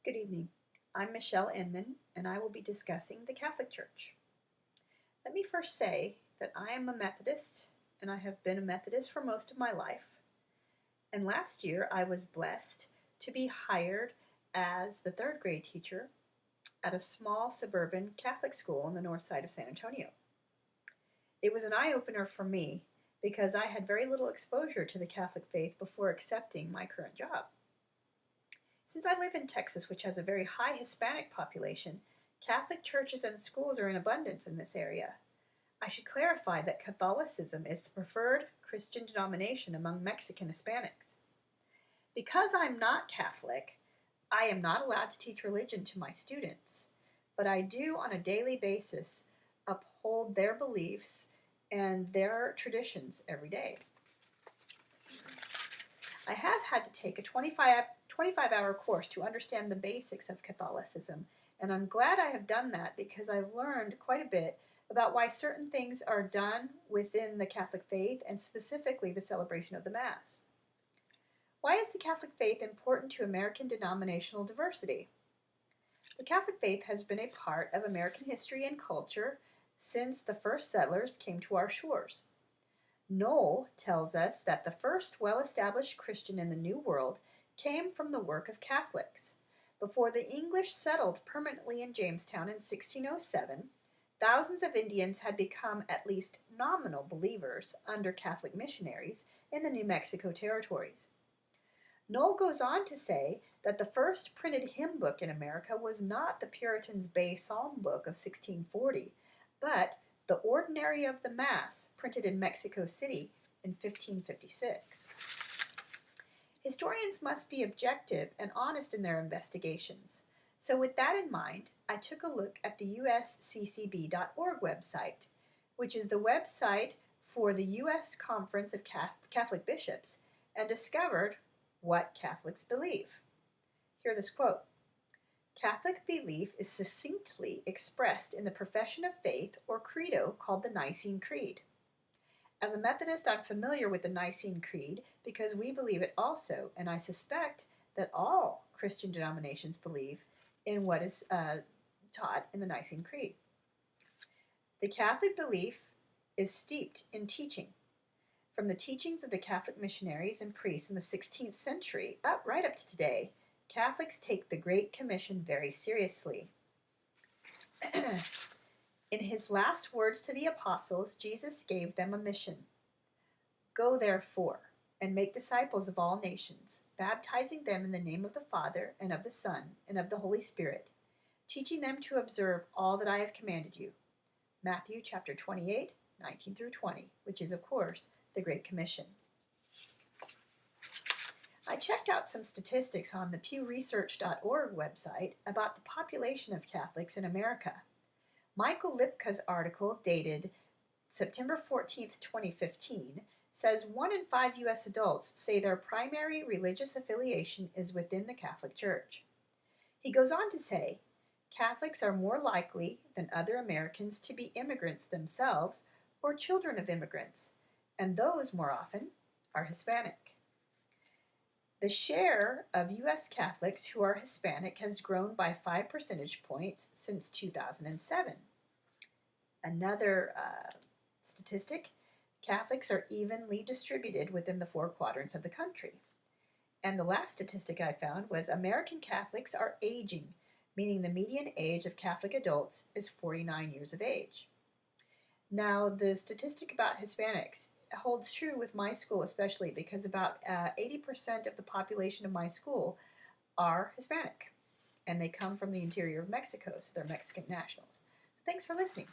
Good evening. I'm Michelle Inman, and I will be discussing the Catholic Church. Let me first say that I am a Methodist, and I have been a Methodist for most of my life. And last year, I was blessed to be hired as the third grade teacher at a small suburban Catholic school on the north side of San Antonio. It was an eye-opener for me because I had very little exposure to the Catholic faith before accepting my current job. Since I live in Texas, which has a very high Hispanic population, Catholic churches and schools are in abundance in this area. I should clarify that Catholicism is the preferred Christian denomination among Mexican Hispanics. Because I'm not Catholic, I am not allowed to teach religion to my students, but I do on a daily basis uphold their beliefs and their traditions every day. I have had to take a 25-hour course to understand the basics of Catholicism, and I'm glad I have done that because I've learned quite a bit about why certain things are done within the Catholic faith, and specifically the celebration of the Mass. Why is the Catholic faith important to American denominational diversity? The Catholic faith has been a part of American history and culture since the first settlers came to our shores. Noel tells us that the first well-established Christian in the New World came from the work of Catholics. Before the English settled permanently in Jamestown in 1607, thousands of Indians had become at least nominal believers under Catholic missionaries in the New Mexico territories. Noel goes on to say that the first printed hymn book in America was not the Puritans' Bay Psalm Book of 1640, but the Ordinary of the Mass, printed in Mexico City in 1556. Historians must be objective and honest in their investigations. So with that in mind, I took a look at the usccb.org website, which is the website for the U.S. Conference of Catholic Bishops, and discovered what Catholics believe. Hear this quote: "Catholic belief is succinctly expressed in the profession of faith or credo called the Nicene Creed. As a Methodist, I'm familiar with the Nicene Creed because we believe it also, and I suspect that all Christian denominations believe in what is taught in the Nicene Creed. The Catholic belief is steeped in teaching. From the teachings of the Catholic missionaries and priests in the 16th century right up to today, Catholics take the Great Commission very seriously. In his last words to the apostles, Jesus gave them a mission. Go therefore and make disciples of all nations, baptizing them in the name of the Father and of the Son and of the Holy Spirit, teaching them to observe all that I have commanded you. Matthew chapter 28, 19 through 20, which is, of course, the Great Commission." I checked out some statistics on the pewresearch.org website about the population of Catholics in America. Michael Lipka's article, dated September 14, 2015, says 1 in 5 U.S. adults say their primary religious affiliation is within the Catholic Church. He goes on to say, Catholics are more likely than other Americans to be immigrants themselves or children of immigrants, and those more often are Hispanic. The share of U.S. Catholics who are Hispanic has grown by 5 percentage points since 2007. Another statistic, Catholics are evenly distributed within the 4 quadrants of the country. And the last statistic I found was American Catholics are aging, meaning the median age of Catholic adults is 49 years of age. Now, the statistic about Hispanics holds true with my school especially because about 80% of the population of my school are Hispanic, and they come from the interior of Mexico, so they're Mexican nationals. So thanks for listening.